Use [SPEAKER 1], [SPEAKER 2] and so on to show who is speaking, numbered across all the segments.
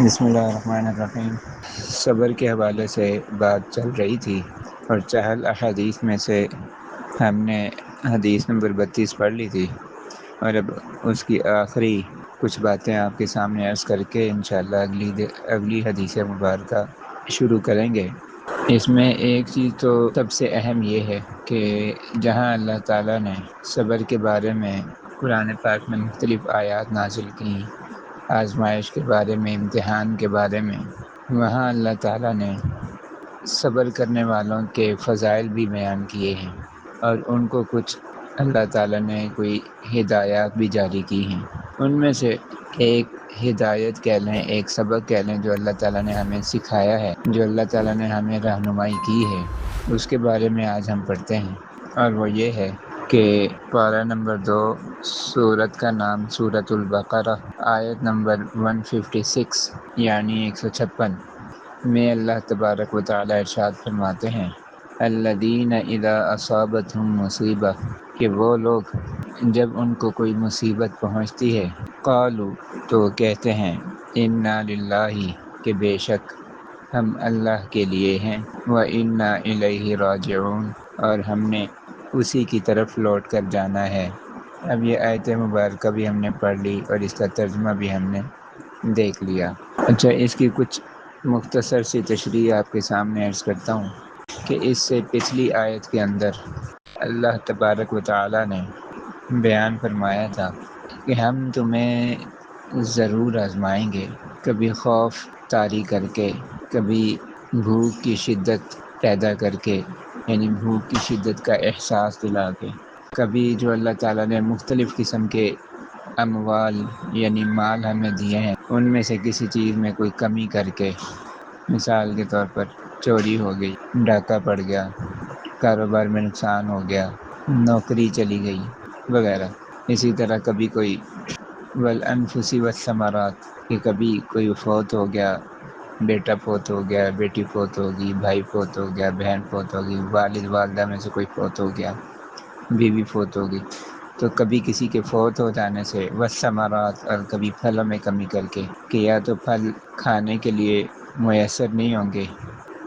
[SPEAKER 1] بسم اللہ الرحمن الرحیم۔ صبر کے حوالے سے بات چل رہی تھی اور چہل احادیث میں سے ہم نے حدیث نمبر 32 پڑھ لی تھی، اور اب اس کی آخری کچھ باتیں آپ کے سامنے عرض کر کے انشاءاللہ اگلی حدیث مبارکہ شروع کریں گے۔ اس میں ایک چیز تو سب سے اہم یہ ہے کہ جہاں اللہ تعالیٰ نے صبر کے بارے میں قرآن پاک میں مختلف آیات نازل کی، آزمائش کے بارے میں، امتحان کے بارے میں، وہاں اللہ تعالیٰ نے صبر کرنے والوں کے فضائل بھی بیان کیے ہیں، اور ان کو کچھ اللہ تعالیٰ نے کوئی ہدایات بھی جاری کی ہیں۔ ان میں سے ایک ہدایت کہہ لیں، ایک سبق کہہ لیں جو اللہ تعالیٰ نے ہمیں سکھایا ہے، جو اللہ تعالیٰ نے ہمیں رہنمائی کی ہے، اس کے بارے میں آج ہم پڑھتے ہیں، اور وہ یہ ہے کہ پارہ نمبر 2، سورت کا نام سورۃ البقرہ، آیت نمبر 156 یعنی 156 میں اللہ تبارک و تعالی ارشاد فرماتے ہیں: الذین اذا اصابتہم مصیبہ، کہ وہ لوگ جب ان کو کوئی مصیبت پہنچتی ہے، قالوا تو کہتے ہیں، انا للہ، کہ بے شک ہم اللہ کے لیے ہیں، وانا الیہ راجعون، اور ہم نے اسی کی طرف لوٹ کر جانا ہے۔ اب یہ آیت مبارکہ بھی ہم نے پڑھ لی اور اس کا ترجمہ بھی ہم نے دیکھ لیا۔ اچھا، اس کی کچھ مختصر سی تشریح آپ کے سامنے عرض کرتا ہوں کہ اس سے پچھلی آیت کے اندر اللہ تبارک و تعالی نے بیان فرمایا تھا کہ ہم تمہیں ضرور آزمائیں گے، کبھی خوف طاری کر کے، کبھی بھوک کی شدت پیدا کر کے، یعنی بھوک کی شدت کا احساس دلا کے، کبھی جو اللہ تعالیٰ نے مختلف قسم کے اموال یعنی مال ہمیں دیے ہیں، ان میں سے کسی چیز میں کوئی کمی کر کے، مثال کے طور پر چوری ہو گئی، ڈاکہ پڑ گیا، کاروبار میں نقصان ہو گیا، نوکری چلی گئی وغیرہ۔ اسی طرح کبھی کوئی والانفس والثمرات، کہ کبھی کوئی فوت ہو گیا، بیٹا فوت ہو گیا، بیٹی فوت ہوگی، بھائی فوت ہو گیا، بہن فوت ہوگی، والد والدہ میں سے کوئی فوت ہو گیا، بیوی فوت ہوگی، تو کبھی کسی کے فوت ہو جانے سے والثمرات، اور کبھی پھلوں میں کمی کر کے کہ یا تو پھل کھانے کے لیے میسر نہیں ہوں گے،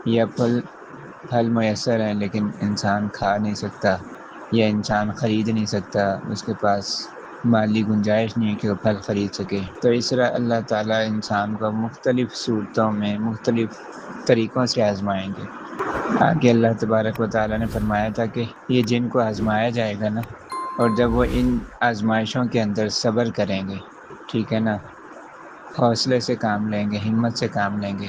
[SPEAKER 1] یا پھل میسر ہیں لیکن انسان کھا نہیں سکتا، یا انسان خرید نہیں سکتا، اس کے پاس مالی گنجائش نہیں ہے کہ وہ پھل خرید سکے۔ تو اس طرح اللہ تعالیٰ انسان کو مختلف صورتوں میں مختلف طریقوں سے آزمائیں گے۔ آگے اللہ تبارک و تعالیٰ نے فرمایا تھا کہ یہ جن کو آزمایا جائے گا نا، اور جب وہ ان آزمائشوں کے اندر صبر کریں گے، ٹھیک ہے نا، حوصلے سے کام لیں گے، ہمت سے کام لیں گے،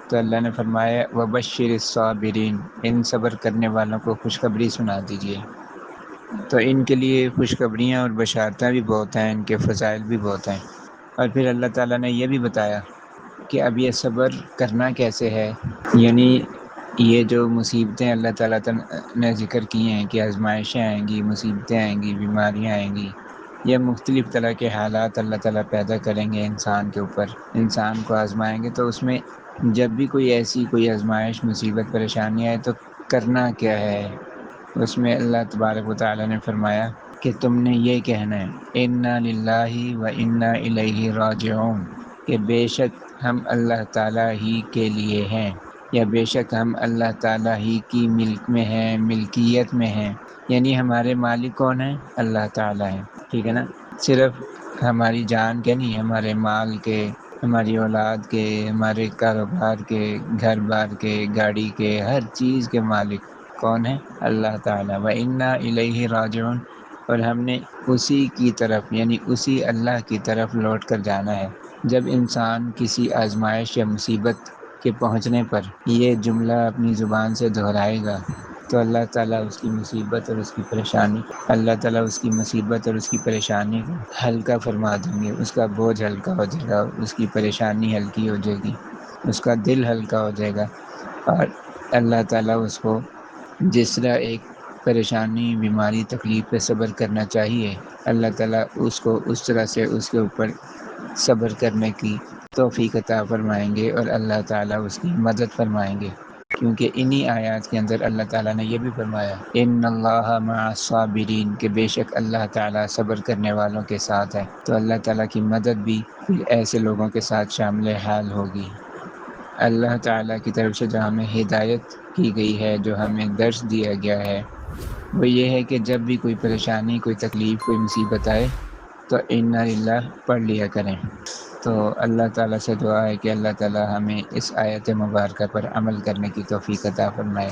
[SPEAKER 1] تو اللہ نے فرمایا وبشر الصابرین، ان صبر کرنے والوں کو خوشخبری سنا دیجیے۔ تو ان کے لیے خوشخبریاں اور بشارتیں بھی بہت ہیں، ان کے فضائل بھی بہت ہیں۔ اور پھر اللہ تعالیٰ نے یہ بھی بتایا کہ اب یہ صبر کرنا کیسے ہے، یعنی یہ جو مصیبتیں اللہ تعالیٰ نے ذکر کی ہیں کہ آزمائشیں آئیں گی، مصیبتیں آئیں گی، بیماریاں آئیں گی، یہ مختلف طرح کے حالات اللہ تعالیٰ پیدا کریں گے انسان کے اوپر، انسان کو آزمائیں گے، تو اس میں جب بھی کوئی ایسی کوئی آزمائش، مصیبت، پریشانی آئے تو کرنا کیا ہے۔ اس میں اللہ تبارک و تعالیٰ نے فرمایا کہ تم نے یہ کہنا ہے انا للہ و انا الیہ راجعون، کہ بے شک ہم اللہ تعالیٰ ہی کے لیے ہیں، یا بے شک ہم اللہ تعالیٰ ہی کی ملک میں ہیں، ملکیت میں ہیں، یعنی ہمارے مالک کون ہیں؟ اللہ تعالیٰ ہیں، ٹھیک ہے نا۔ صرف ہماری جان کے نہیں، ہمارے مال کے، ہماری اولاد کے، ہمارے کاروبار کے، گھر بار کے، گاڑی کے، ہر چیز کے مالک کون ہیں؟ اللہ تعالیٰ۔ وَإِنَّا إِلَيْهِ راجعون، اور ہم نے اسی کی طرف یعنی اسی اللہ کی طرف لوٹ کر جانا ہے۔ جب انسان کسی آزمائش یا مصیبت کے پہنچنے پر یہ جملہ اپنی زبان سے دہرائے گا تو اللہ تعالیٰ اس کی مصیبت اور اس کی پریشانی، اللہ تعالیٰ اس کی مصیبت اور اس کی پریشانی کو ہلکا فرما دیں گے، اس کا بوجھ ہلکا ہو جائے گا، اس کی پریشانی ہلکی ہو جائے گی، اس کا دل ہلکا ہو جائے گا، اور اللہ تعالیٰ اس کو جس طرح ایک پریشانی، بیماری، تکلیف پہ صبر کرنا چاہیے، اللہ تعالیٰ اس کو اس طرح سے اس کے اوپر صبر کرنے کی توفیق عطا فرمائیں گے، اور اللہ تعالیٰ اس کی مدد فرمائیں گے۔ کیونکہ انہی آیات کے اندر اللہ تعالیٰ نے یہ بھی فرمایا ان اللہ مع الصابرین، کہ بے شک اللہ تعالیٰ صبر کرنے والوں کے ساتھ ہے۔ تو اللہ تعالیٰ کی مدد بھی ایسے لوگوں کے ساتھ شامل حال ہوگی۔ اللہ تعالیٰ کی طرف سے جو ہمیں ہدایت کی گئی ہے، جو ہمیں درس دیا گیا ہے، وہ یہ ہے کہ جب بھی کوئی پریشانی، کوئی تکلیف، کوئی مصیبت آئے تو انا للہ پڑھ لیا کریں۔ تو اللہ تعالیٰ سے دعا ہے کہ اللہ تعالیٰ ہمیں اس آیت مبارکہ پر عمل کرنے کی توفیق عطا فرمائے۔